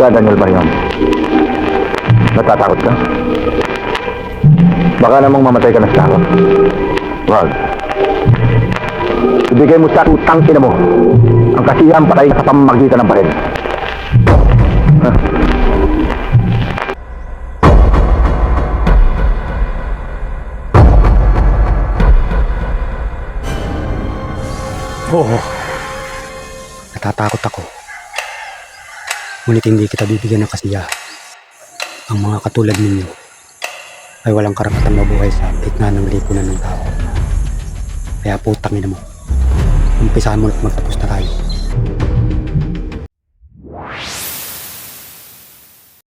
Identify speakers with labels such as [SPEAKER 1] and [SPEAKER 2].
[SPEAKER 1] talaga, Daniel Marion? Natatakot ka? Baka namang mamatay ka na sa takot. Wag. Ibigay mo sa utang ina mo ang kasiyang patay sa pamamagitan ng pared.
[SPEAKER 2] Oo. Natatakot ako. Ngunit hindi kita bibigyan ng kasiya. Ang mga katulad ninyo ay walang karapatan mabuhay sa gitna ng lipunan ng tao. Kaya putang ina mo, umpisahan mo na't magtapos na tayo.